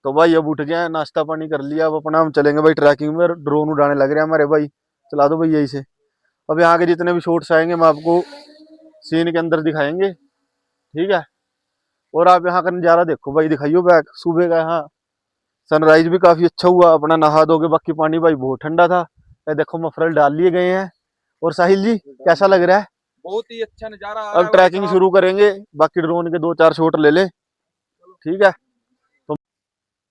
तो भाई अब उठ गए, नाश्ता पानी कर लिया, अब अपना हम चलेंगे भाई ट्रैकिंग में। ड्रोन उड़ाने लग रहे हैं हमारे भाई। चला दो भाई यही से। अब यहाँ के जितने भी शॉट्स आएंगे हम आपको सीन के अंदर दिखाएंगे, ठीक है। और आप यहाँ का नज़ारा देखो भाई, दिखाइयो बैक सुबह का। यहाँ सनराइज भी काफी अच्छा हुआ, अपना नहा दोगे। बाकी पानी भाई बहुत ठंडा था। ये देखो मफरल डाल लिए गए हैं। और साहिल जी कैसा लग रहा है? बहुत ही अच्छा नजारा आ रहा अब है भाई ट्रैकिंग साहब। शुरू करेंगे, बाकी ड्रोन के 2-4 शॉट ले ले, ठीक है।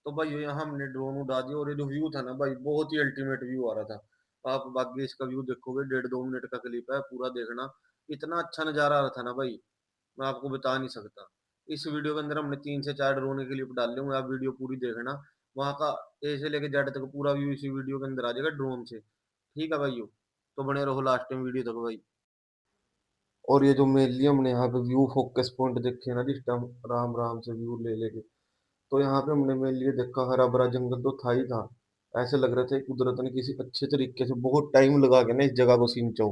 तो भाई यहाँ हमने ड्रोन उड़ा दिया, और ये जो व्यू था ना भाई, बहुत ही अल्टीमेट व्यू आ रहा था। आप बाकी इसका व्यू देखोगे, 1.5-2 मिनट का क्लिप है, पूरा देखना। इतना अच्छा नजारा आ रहा था ना भाई, मैं आपको बता नहीं सकता। इस वीडियो के अंदर हमने 3 से 4 ड्रोन के क्लिप डाले होंगे, आप वीडियो पूरी देखना। वहाँ का ए से लेके जेड तक पूरा व्यू इसी वीडियो के अंदर आ जाएगा ड्रोन से, ठीक है भाई। तो बने रहो लास्ट टाइम वीडियो तक भाई। और ये जो मेनली हमने यहाँ पे व्यू फोकस पॉइंट देखे ना जिस टाइम, राम राम से व्यू ले लेके, तो यहाँ पे हमने मेनली देखा हरा भरा जंगल तो था ही था। ऐसे लग रहा था कुदरत ने किसी अच्छे तरीके से बहुत टाइम लगा के ना इस जगह को सींचो।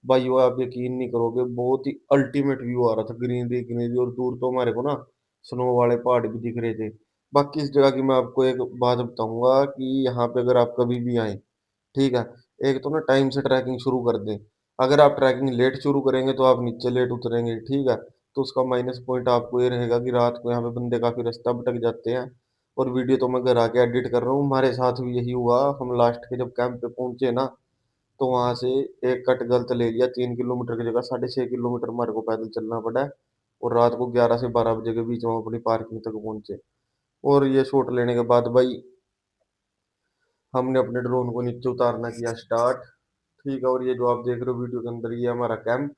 भाई वो आप यकीन नहीं करोगे, बहुत ही अल्टीमेट व्यू आ रहा था, ग्रीनरी ग्रीनरी, और दूर तो हमारे को ना स्नो वाले पहाड़ भी दिख रहे थे। बाकी इस जगह की मैं आपको एक बात बताऊंगा कि यहाँ पे अगर आप कभी भी आए, ठीक है, एक तो ना टाइम से ट्रैकिंग शुरू कर दें। अगर आप ट्रैकिंग लेट शुरू करेंगे तो आप नीचे लेट उतरेंगे, ठीक है। तो उसका माइनस पॉइंट आपको ये रहेगा कि रात को यहाँ पे बंदे काफी रास्ता भटक जाते हैं। और वीडियो तो मैं घर आके एडिट कर रहा हूँ, हमारे साथ भी यही हुआ। हम लास्ट के जब कैंप पे पहुंचे ना, तो वहां से एक कट गलत ले लिया, 3 किलोमीटर की जगह 6.5 किलोमीटर हमारे को पैदल चलना पड़ा है। और रात को 11 से 12 बजे के बीच में हम अपनी पार्किंग तक पहुंचे। और ये शॉट लेने के बाद भाई हमने अपने ड्रोन को नीचे उतारना किया स्टार्ट, ठीक है। और ये जो आप देख रहे हो वीडियो के अंदर, ये हमारा कैंप।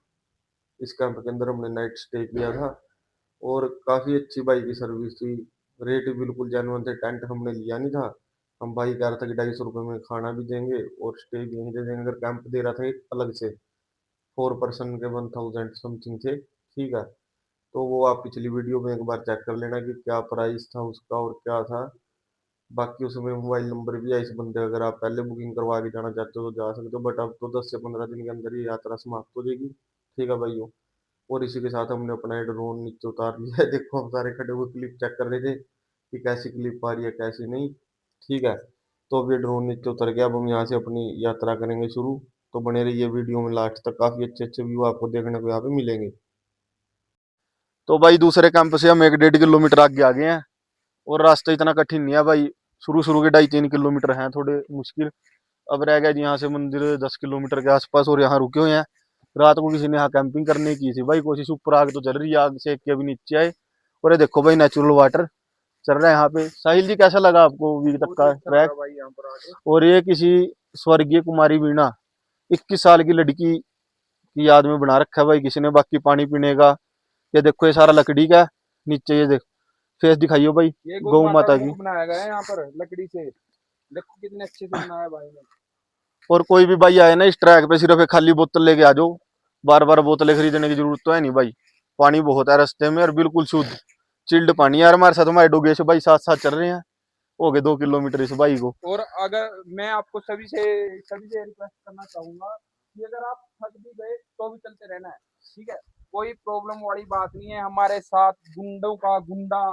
इस कैंप के अंदर हमने नाइट स्टे किया था। और काफी अच्छी बाई की सर्विस थी, रेट भी बिल्कुल जेन्युइन थे, टेंट हमने लिया नहीं था। हम भाई कह रहा था कि 250 रुपये में खाना भी देंगे और स्टे भी यहीं दे देंगे। अगर कैंप दे रहा था एक अलग से, 4 पर्सन के 1000 समथिंग थे, ठीक है। तो वो आप पिछली वीडियो में एक बार चेक कर लेना कि क्या प्राइस था उसका और क्या था। बाकी उसमें मोबाइल नंबर भी है इस बंदे का, अगर आप पहले बुकिंग करवा के जाना चाहते हो तो जा सकते हो, बट अब तो 10 से 15 दिन के अंदर ही यात्रा समाप्त हो जाएगी, ठीक है भाइयों। और इसी के साथ हमने अपना ये ड्रोन नीचे उतार लिया है। देखो हम सारे खड़े हुए क्लिप चेक कर रहे थे कि कैसी क्लिप आ रही है कैसी नहीं, ठीक है। तो अब ये ड्रोन नीचे उतर गया, अब हम यहाँ से अपनी यात्रा करेंगे शुरू। तो बने रहिए वीडियो में लास्ट तक, काफी अच्छे अच्छे व्यू आपको देखने को यहाँ पे मिलेंगे। तो भाई दूसरे कैंप से हम 1-1.5 किलोमीटर आगे आ गए हैं। और रास्ता इतना कठिन नहीं है भाई, शुरू शुरू के 2.5-3 किलोमीटर हैं थोड़े मुश्किल। अब रह गया जी यहाँ से मंदिर 10 किलोमीटर के आसपास, और यहाँ रुके हुए हैं। रात को किसी ने यहाँ कैंपिंग करने की थी भाई कोशिश, ऊपर आग तो चल रही है, आग से के अभी नीचे आए। और ये देखो भाई नेचुरल वाटर चल रहा है यहाँ पे। साहिल जी कैसा लगा आपको अभी तक बहुत ही का अच्छा लगा ट्रैक? भाई यहाँ पर आके। और ये किसी स्वर्गीय कुमारी वीणा, 21 साल की लड़की की याद में बना रखा है भाई किसी ने। बाकी पानी पीने का, ये देखो ये सारा लकड़ी का है। नीचे ये देख, फेस दिखाइयो भाई ये गौ गौ माता का माता की। मुख बनाया गया है यहाँ पर लकड़ी से। देखो कितने अच्छे से बनाया भाई ने। और कोई भी भाई आए ना इस ट्रैक पे, सिर्फ एक खाली बोतल लेके आ जाओ। बार बार बोतलें खरीदने की जरूरत तो है नहीं भाई। पानी बहुत है रास्ते में और बिल्कुल शुद्ध चिल्ड पानी। यार हमारे साथ हमारे डोगेश भाई साथ साथ चल रहे हैं, हो गए 2 किलोमीटर इस भाई को। और अगर मैं आपको सभी से रिक्वेस्ट करना चाहूंगा कि अगर आप थक भी गए तो भी चलते रहना है, ठीक है। कोई प्रॉब्लम वाली बात नहीं है। हमारे साथ गुंडों का गुंडा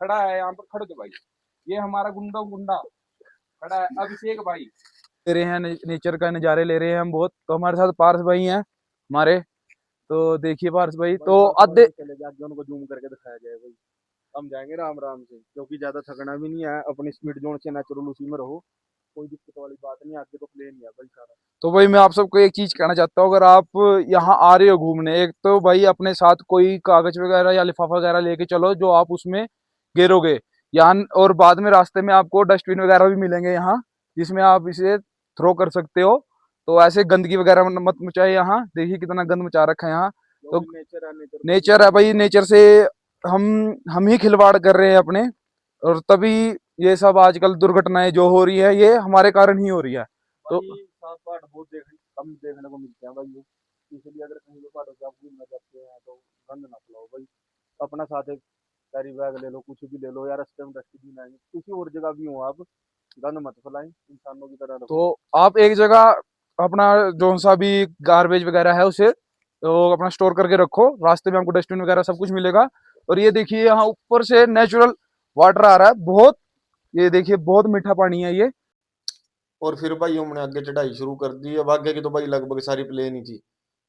खड़ा है यहाँ पर, खड़े तो भाई। ये हमारा गुंडों गुंडा खड़ा है, अभिषेक भाई। ले रहे हैं नेचर का नज़ारे ले रहे हैं हम बहुत। तो हमारे साथ पार्स भाई हैं हमारे। तो देखिए पार्स भाई तो आधे चले जाके उनको जूम करके दिखाया जाए भाई। हम जाएंगे राम राम से, क्योंकि ज्यादा थकना भी नहीं है, अपनी स्पीड जोन से नेचुरल उसी में रहो। कोई दिक्कत वाली बात नहीं, आगे तो प्लेन ही है भाई सारा। तो भाई मैं आप सबको एक चीज कहना चाहता हूँ, अगर आप यहाँ आ रहे हो घूमने, एक तो भाई अपने साथ कोई कागज वगैरह या लिफाफा वगैरह लेके चलो जो आप उसमें गिरोगे यहाँ। और बाद में रास्ते में आपको डस्टबिन वगैरह भी मिलेंगे यहाँ, जिसमें आप इसे थ्रो कर सकते हो। तो ऐसे गंदगी वगैरह मत मचाए यहाँ। देखिए कितना गंद मचा रखा है यहाँ। तो नेचर है, नेचर नेचर है भाई, नेचर से हम हम ही खिलवाड़ कर रहे हैं अपने। और तभी ये सब आजकल दुर्घटनाएं जो हो रही है ये हमारे कारण ही हो रही है। तो भाई साफ पहाड़ बहुत कम देखने को मिलते हैं भाई ये। इसलिए अगर कहीं पे पहाड़ों पे आप घूमना चाहते हैं तो गंद ना फैलाओ भाई। अपना साथ एक कैरी बैग ले लो, कुछ भी ले लो यार, रास्ते में डस्टबिन आएंगे, किसी और जगह भी हो आप, गंद मत फैलाएं, इंसानों की तरह रहो। तो आप एक जगह अपना जो सा भी गार्बेज वगैरह है उसे तो अपना स्टोर करके रखो। रास्ते में आपको डस्टबिन वगैरह सब कुछ मिलेगा। और ये देखिए यहाँ ऊपर से नेचुरल वाटर आ रहा है बहुत। ये देखिए बहुत मीठा पानी है ये। और फिर भाई हमने आगे चढ़ाई शुरू कर दी। अब आगे की तो भाई लगभग सारी प्लेन ही थी,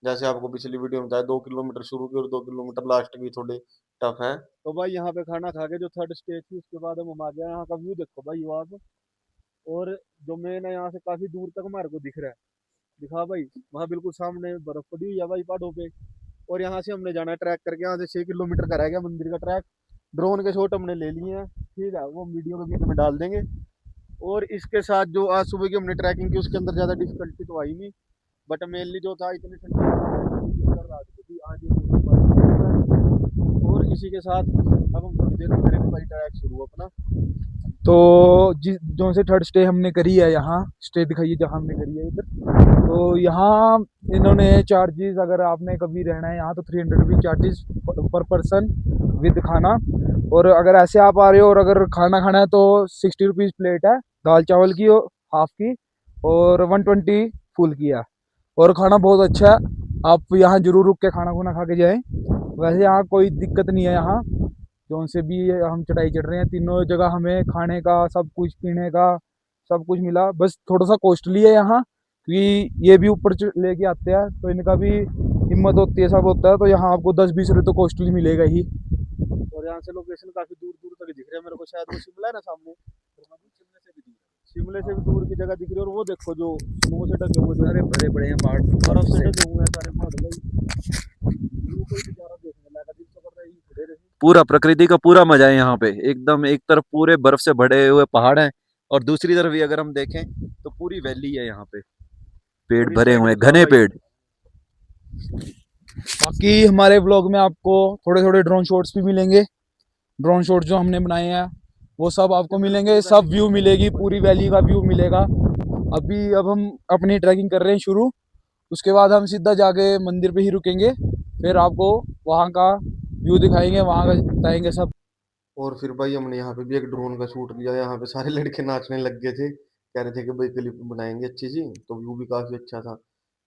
जैसे आपको पिछली वीडियो में बताया 2 किलोमीटर शुरू की और 2 किलोमीटर लास्ट की थोड़े टफ है। तो भाई यहाँ पे खाना खा के जो थर्ड स्टेज थी उसके बाद हम आ गए। यहाँ का व्यू देखो भाई वहाँ। और जो मेन है यहाँ से काफी दूर तक हमारे को दिख रहा है, दिखा भाई वहाँ बिल्कुल सामने बर्फ पड़ी हुई है भाई पहाड़ों पे। और यहाँ से हमने जाना है ट्रैक करके, यहाँ से 6 किलोमीटर का रह गया मंदिर का ट्रैक। ड्रोन के शॉट हमने ले लिए हैं, ठीक है, वो वीडियो के बीच में डाल देंगे। और इसके साथ जो आज सुबह की हमने ट्रैकिंग की उसके अंदर ज़्यादा डिफिकल्टी तो आई नहीं, बट मेनली जो था इतनी ठंडी रात को थी, आज ये मौसम काफी अच्छा है। और इसी के साथ अब हम थोड़ी देर में करेंगे भाई ट्रैक शुरू अपना। तो जिस जो से थर्ड स्टे हमने करी है, यहाँ स्टे दिखाइए जहाँ हमने करी है इधर। तो यहाँ इन्होंने चार्जेस, अगर आपने कभी रहना है यहाँ तो 300 रुपीज़ चार्जेस पर पर्सन विद खाना। और अगर ऐसे आप आ रहे हो और अगर खाना खाना है तो 60 रुपीज़ प्लेट है, दाल चावल की हाफ की, और 120 फुल की है। और खाना बहुत अच्छा है, आप यहाँ जरूर रुक के खाना खुना खा के जाएँ। वैसे यहाँ कोई दिक्कत नहीं है, यहाँ जो से भी हम चढ़ाई चढ़ रहे हैं तीनों जगह हमें खाने का सब कुछ, पीने का सब कुछ मिला। बस थोड़ा सा कॉस्टली है यहाँ, क्योंकि ये भी ऊपर लेके आते हैं तो इनका भी हिम्मत होती है, सब होता है। तो यहाँ आपको 10-20 रुपये तो कॉस्टली मिलेगा ही। और यहाँ से लोकेशन काफी दूर दूर तक दिख रहे हैं मेरे को, शायद वो शिमला है ना सामने, शिमले से भी दूर की जगह दिख रही है। और वो देखो जो स्नो से ढके हुए सारे भरे पड़े हैं पहाड़, बर्फ से ढके हुए हैं सारे पहाड़ भाई। कोई नजारा देखने लायक है, दिल तो कर रहा है यहीं खड़े रहे। पूरा प्रकृति का पूरा मजा है यहाँ पे। एकदम एक तरफ पूरे बर्फ से भरे हुए पहाड़ हैं और दूसरी तरफ भी अगर हम देखें तो पूरी वैली है यहाँ पे, पेड़ और इस भरे साइड हुए भी हैं, था घने भाई। पेड़। बाकी हमारे व्लॉग में आपको थोड़े थोड़े ड्रोन शॉट्स भी मिलेंगे। ड्रोन शॉट्स जो हमने बनाए हैं वो सब आपको मिलेंगे, सब व्यू मिलेगी, पूरी वैली का व्यू मिलेगा। अब हम अपनी ट्रैकिंग कर रहे हैं शुरू, उसके बाद हम सीधा जाके मंदिर पे ही रुकेंगे, फिर आपको वहाँ का व्यू दिखाएंगे, वहाँ का बताएंगे सब। और फिर भाई हमने यहाँ पे भी एक ड्रोन का शूट लिया। यहाँ पे सारे लड़के नाचने लग गए थे, कह रहे थे कि भाई क्लिप बनाएंगे अच्छी सी, तो व्यू भी काफी अच्छा था।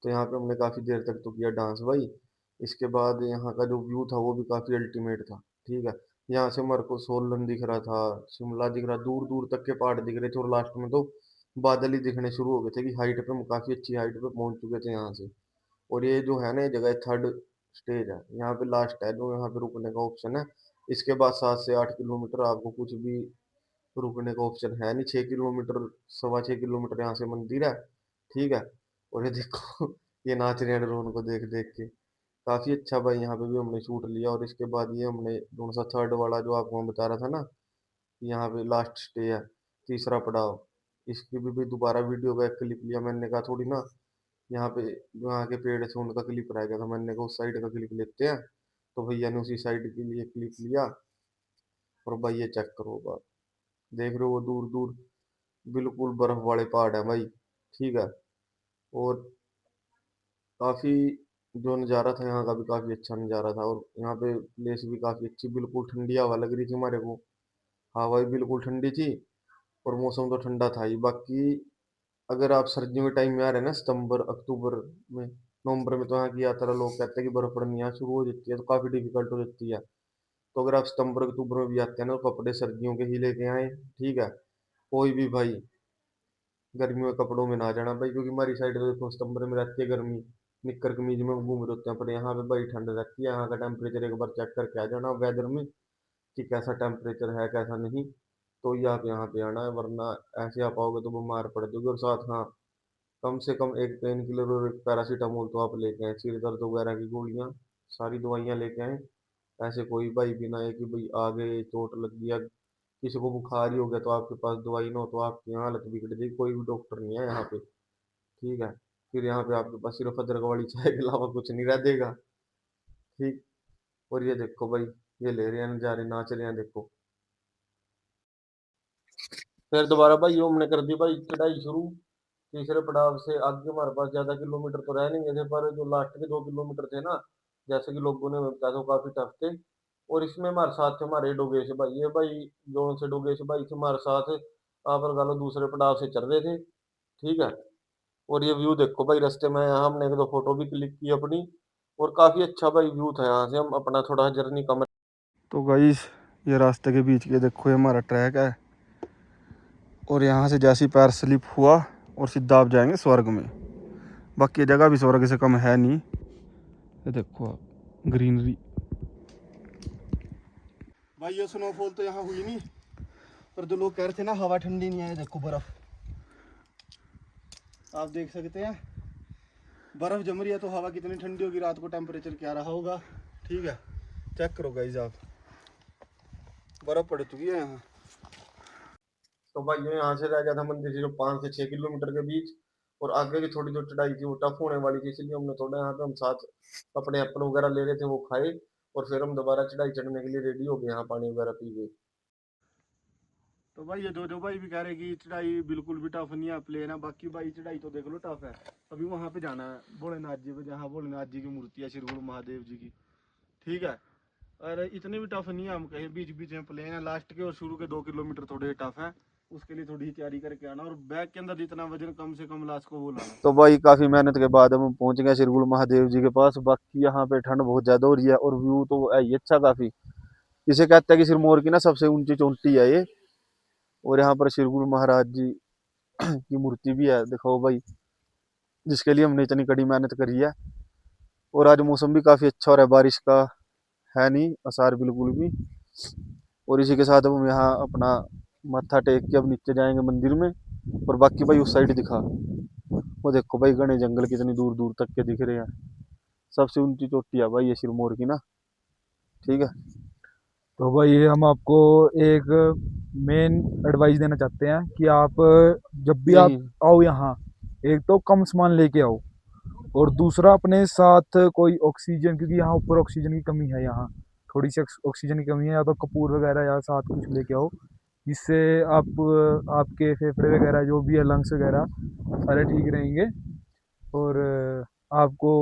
तो यहाँ पे हमने काफी देर तक तो किया डांस भाई। इसके बाद यहाँ का जो व्यू था वो भी काफी अल्टीमेट था, ठीक है। यहाँ से हमारे को सोलन दिख रहा था, शिमला दिख रहा, दूर दूर तक के पहाड़ दिख रहे थे, और लास्ट में तो बादल ही दिखने शुरू हो गए थे कि हाइट पे हम काफी अच्छी हाइट पे पहुंच चुके थे यहाँ से। और ये जो है ना ये जगह थर्ड स्टेज है, यहाँ पे लास्ट है जो यहाँ पे रुकने का ऑप्शन है। इसके बाद 7 से 8 किलोमीटर आपको कुछ भी रुकने का ऑप्शन है नहीं। 6 किलोमीटर, 6.25 किलोमीटर यहाँ से मंदिर है, ठीक है। और ये देखो ये नाच रहे हैं ड्रोन को देख देख के, काफी अच्छा भाई। यहाँ पे भी हमने शूट लिया। और इसके बाद ये हमने कौन सा थर्ड वाला जो आपको मैं बता रहा था ना, कि यहाँ पे लास्ट स्टे है, तीसरा पड़ाव, इसकी भी दोबारा वीडियो का एक क्लिप लिया। मैंने कहा थोड़ी ना यहाँ पे जो यहाँ के पेड़ थे उनका क्लिप रह गया था, मैंने कहा उस साइड का क्लिप लेते हैं। तो भैया ने उसी साइड के लिए क्लिप लिया। और भाई ये चेक करो बात, देख रहे हो वो दूर दूर बिल्कुल बर्फ वाले पहाड़ है भाई, ठीक है। और काफी जो नज़ारा था यहाँ का भी काफी अच्छा नज़ारा था। और यहाँ पे प्लेस भी काफी अच्छी, बिल्कुल ठंडी हवा लग रही थी हमारे को, हवा भी बिल्कुल ठंडी थी। और मौसम तो ठंडा था ही। बाकी अगर आप सर्दियों के टाइम में आ रहे हैं ना, सितंबर अक्टूबर में, नवंबर में, तो यहाँ की यात्रा लोग कहते हैं कि बर्फ पड़नी यहाँ शुरू हो जाती है, तो काफी डिफिकल्ट हो जाती है। तो अगर आप सितंबर अक्टूबर में भी आते हैं ना, तो कपड़े सर्दियों के ही लेके आए, ठीक है। कोई भी भाई गर्मियों के कपड़ों में ना जाना भाई, क्योंकि हमारी साइड तो देखो सितंबर में रहती है गर्मी, निक्कर कमीज में घूम रहे होते हैं। पर यहाँ पे भाई ठंड रहती है। यहाँ का टेम्परेचर एक बार चेक करके आ जाना वेदर में कि कैसा टेम्परेचर है कैसा नहीं, तो ही आप यहाँ पे आना है, वरना ऐसे आप आओगे तो बीमार पड़ जाओगे। और साथ हाँ, कम से कम एक पेन किलर और एक पैरासीटामोल तो आप लेके आए, सिर दर्द वगैरह की गोलियाँ, सारी दवाइयाँ लेके आए। ऐसे कोई भाई भी ना है कि भाई आगे चोट लग गया, किसी को बुखार ही हो गया तो आपके पास दवाई ना हो तो आपकी यहाँ हालत बिगड़ जाएगी। कोई भी डॉक्टर नहीं है यहाँ पे, ठीक है। फिर यहाँ पे आपके पास सिर्फ अदरक वाली चाय के अलावा कुछ नहीं रह देगा, ठीक। और ये देखो भाई, ये ले रहे हैं नजारे, नाच रहे हैं देखो। फिर दोबारा भाई यो हमने कर दी भाई चढ़ाई शुरू। तीसरे पड़ाव से आगे हमारे पास ज्यादा किलोमीटर तो रह नहीं गए थे, पर जो लास्ट के 2 किलोमीटर थे ना, जैसे कि लोगों ने बताया था, वो काफी टफ थे। और इसमें हमारे साथ थे हमारे डोगेश भाई, ये भाई जो से डोगेश भाई थे हमारे साथ, आप लगा लो दूसरे पड़ाव से चल रहे थे, ठीक है। और ये व्यू देखो भाई, रास्ते में यहाँ हमने एक दो फोटो भी क्लिक की अपनी, और काफी अच्छा भाई व्यू था यहाँ से। हम अपना थोड़ा जर्नी कम, तो गाइस ये रास्ते के बीच के देखो ये हमारा ट्रैक है, और यहाँ से जैसे ही पैर स्लिप हुआ और सीधा आप जाएंगे स्वर्ग में। बाकी ये जगह भी स्वर्ग से कम है नहीं। ये देखो आप, ग्रीनरी। भाई ये स्नोफॉल तो यहाँ हुई नहीं, पर जो लोग कह रहे थे ना हवा ठंडी नहीं है, देखो बर्फ आप देख सकते हैं, बर्फ जम रही है तो हवा कितनी ठंडी होगी, रात को टेम्परेचर क्या रहा होगा। ठीक है, चेक करो गाइस आप, बर्फ पड़ चुकी है यहाँ। तो भाई यहाँ से रह गया था मंदिर सिर्फ 5 से 6 किलोमीटर के बीच, और आगे की थोड़ी जो चढ़ाई थी वो टफ होने वाली थी, इसलिए हमने थोड़ा यहाँ पे हम साथ अपने एप्पल वगैरह ले रहे थे, वो खाए और फिर हम दोबारा चढ़ाई चढ़ने के लिए रेडी हो गए, यहाँ पानी वगैरह पी गए। तो भाई ये जो भाई भी कह रहे कि चढ़ाई बिल्कुल भी टफ नहीं है, प्लेन है, बाकी भाई चढ़ाई तो देख लो टफ है। अभी वहाँ पे जाना है भोलेनाथ जी पे, जहाँ भोलेनाथ जी की मूर्ति है, श्री गुरु महादेव जी की। ठीक है, और इतने भी टफ नहीं है, हम कहीं बीच बीच में प्लेन है, लास्ट के और शुरू के 2 किलोमीटर थोड़े टफ है, उसके लिए थोड़ी तैयारी करके आना, और बैग के अंदर जितना वजन कम से कम लास्ट को वो लाना। तो भाई काफी मेहनत के बाद हम पहुंच गए श्री गुरु महादेव जी के पास। बाकी यहाँ पे ठंड बहुत ज्यादा हो रही है, और व्यू तो है ही अच्छा काफी। इसे कहते हैं कि सिरमौर की ना सबसे ऊंची चोटी है ये, और यहाँ पर श्री गुरु महाराज जी की मूर्ति भी है, दिखाओ भाई, जिसके लिए हमने इतनी कड़ी मेहनत करी है। और आज मौसम भी काफी अच्छा हो रहा है, बारिश का है नहीं आसार बिल्कुल भी। और इसी के साथ अब हम यहाँ अपना मत्था टेक के अब नीचे जाएंगे मंदिर में। और बाकी भाई उस साइड दिखा, वो देखो भाई घने जंगल कितनी दूर दूर तक के दिख रहे हैं। सबसे ऊंची चोटी है भाई ये सिरमौर की ना। ठीक है, तो भाई हम आपको एक मेन एडवाइस देना चाहते हैं कि आप जब भी आप यही आओ यहाँ, एक तो कम सामान लेके आओ, और दूसरा अपने साथ कोई ऑक्सीजन, क्योंकि यहाँ ऊपर ऑक्सीजन की कमी है, यहाँ थोड़ी सी ऑक्सीजन की कमी है, या तो कपूर वगैरह या साथ कुछ लेके आओ, जिससे आप आपके फेफड़े वगैरह जो भी है, लंग्स वगैरह सारे ठीक रहेंगे। और आपको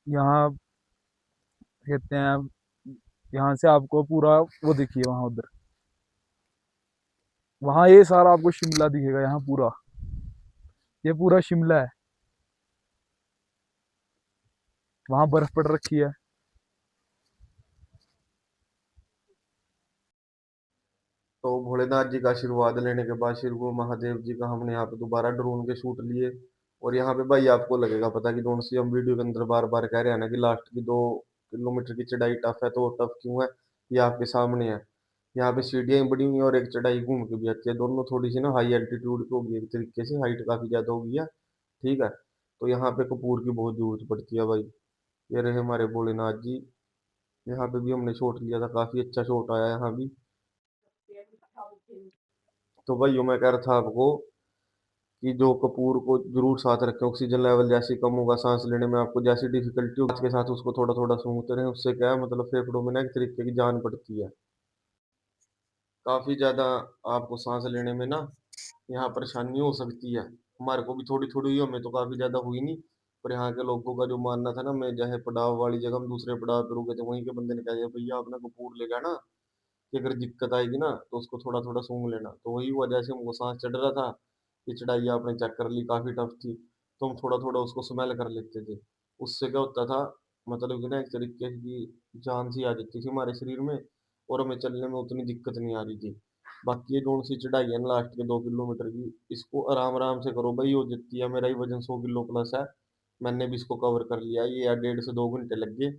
यहाँ कहते हैं, यहाँ से आपको पूरा वो दिखिए, वहाँ उधर, वहाँ ये सारा आपको शिमला दिखेगा, यहाँ पूरा ये पूरा शिमला है, वहाँ बर्फ पड़ रखी है। तो भोलेनाथ जी का आशीर्वाद लेने के बाद श्री गुरु महादेव जी का हमने यहाँ पे दोबारा ड्रोन के शूट लिए। और यहाँ पे भाई आपको लगेगा पता कि दोनों से हम वीडियो के अंदर बार बार कह रहे हैं ना कि लास्ट की 2 किलोमीटर की चढ़ाई टफ है, तो टफ क्यों है ये आपके सामने है। यहाँ पे सीढ़ियाँ बड़ी हुई हैं और एक चढ़ाई घूम के भी आती है, दोनों थोड़ी सी ना हाई एल्टीट्यूड पे होगी, एक तरीके से हाइट काफी ज्यादा हो गई है। ठीक है, तो यहाँ पे कपूर की बहुत जरूरत पड़ती है भाई। ये रहे हमारे भोलेनाथ जी, यहाँ पे भी हमने शॉट लिया था, काफी अच्छा शॉट आया यहाँ भी। तो भाई मैं कह रहा था आपको कि जो कपूर को जरूर साथ रखें, ऑक्सीजन लेवल जैसे कम होगा सांस लेने में आपको जैसी डिफिकल्टी होगी, के साथ उसको थोड़ा थोड़ा सूंघते रहें, उससे क्या है मतलब फेफड़ों में ना एक तरीके की जान पड़ती है। काफी ज्यादा आपको सांस लेने में ना यहाँ परेशानी हो सकती है, हमारे को भी थोड़ी थोड़ी हुई, हमें तो काफी ज्यादा हुई नहीं। पर यहाँ के लोगों का जो मानना था ना, मैं जहाँ पड़ाव वाली जगह हम दूसरे पड़ाव पे रुके थे, वहीं के बंदे ने कहा भैया अपना कपूर ले ना, कि अगर दिक्कत आएगी ना तो उसको थोड़ा थोड़ा सूंघ लेना। तो वही हुआ, जैसे हमको सांस चढ़ रहा था, ये चढ़ाई आपने चेक कर ली काफी टफ थी, तो हम थोड़ा थोड़ा उसको स्मेल कर लेते थे। उससे क्या होता था, मतलब कि ना एक तरीके की जान सी आ जाती थी हमारे शरीर में, और हमें चलने में उतनी दिक्कत नहीं आ रही थी। बाकी ये कौन सी चढ़ाई है ना लास्ट के 2 किलोमीटर की, इसको आराम आराम से करो भाई, हो जाती है। मेरा ही वजन 100 किलो प्लस है, मैंने भी इसको कवर कर लिया, ये यार 1.5 से 2 घंटे लग गए।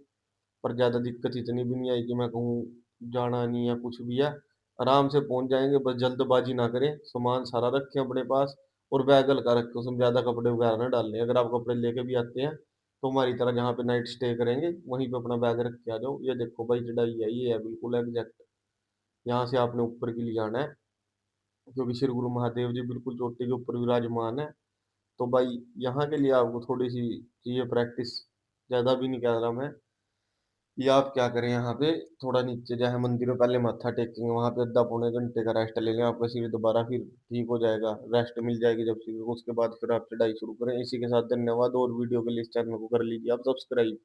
पर ज़्यादा दिक्कत इतनी भी नहीं आई कि मैं कहूँ जाना नहीं है कुछ भी है, आराम से पहुंच जाएंगे, बस जल्दबाजी ना करें, सामान सारा रखें अपने पास, और बैग हल्का रखें, उसमें ज़्यादा कपड़े वगैरह ना डाल लें। अगर आप कपड़े लेके भी आते हैं तो हमारी तरह जहाँ पे नाइट स्टे करेंगे वहीं पे अपना बैग रख के आ जाओ। ये देखो भाई चढ़ाई है, ये है बिल्कुल एग्जैक्ट, यहाँ से आपने ऊपर के लिए जाना है, क्योंकि श्री गुरु महादेव जी बिल्कुल चोटी के ऊपर विराजमान है। तो भाई यहाँ के लिए आपको थोड़ी सी चाहिए प्रैक्टिस, ज़्यादा भी नहीं कह रहा मैं। या आप क्या करें, यहाँ पे थोड़ा नीचे जाए मंदिर में पहले माथा टेकेंगे, वहां पे आधा पौने घंटे का रेस्ट ले लें, आपका शरीर दोबारा फिर ठीक हो जाएगा, रेस्ट मिल जाएगी जब शरीर को, उसके बाद फिर आप चढ़ाई शुरू करें। इसी के साथ धन्यवाद, और वीडियो के लिए इस चैनल को कर लीजिए आप सब्सक्राइब।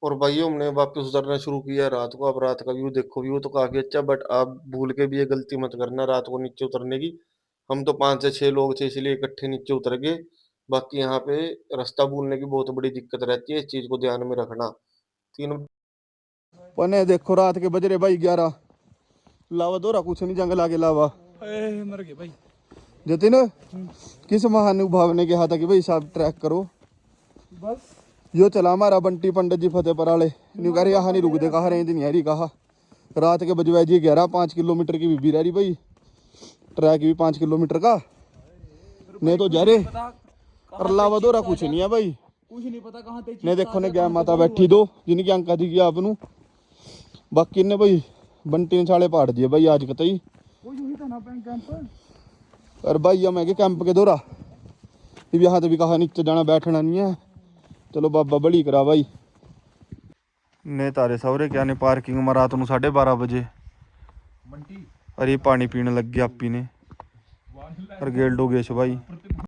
और भाई हमने वापस उतरना शुरू किया है रात को। अब रात का व्यू देखो, व्यू तो काफी अच्छा, बट आप भूल के भी ये गलती मत करना रात को नीचे उतरने की। हम तो 5 से 6 लोग थे, इसलिए इकट्ठे नीचे उतर गए। बाकी यहाँ पे रास्ता भूलने की बहुत बड़ी दिक्कत रहती है, इस चीज को ध्यान में रखना। तीन पने देखो रात के बज रहे भाई 11, लावा दोरा कुछ नहीं, जंगल आगे लावा। मर गए भाई। जतिन किस महानुभाव ने कहा था कि भाई साहब ट्रैक करो? बस यो चला हमारा बंटी पंडित जी फतेहपुर वाले न्यू कह रहे यहाँ नहीं रुकते, कहा रेंज नहीं आ रही, कहा रात के बजवाए जी 11, 5 किलोमीटर की बीबी रह रही भाई, ट्रैक भी 5 किलोमीटर का नहीं तो जा रहे और अलावा दोरा कुछ नहीं है भाई। कुछ नहीं पता कहाँ ते ने देखो ने गया माता बैठी दो जिनकी अंका दी गया आपनू, बाकी ने भाई बंटी ने छाले पाड़ दिए भाई आज कतई। वो यूं ही था ना कैंप। और भाई हम है कैंप के दौरा यहाँ तो भी कहा नीचे जाना बैठना नहीं है, चलो बाबा बड़ी करा भाई। ने तारे सवरे क्या ने पार्किंग में रात को 12:30 बजे और ये पानी पीने लग गया आपी ने और गेल डोगेश भाई।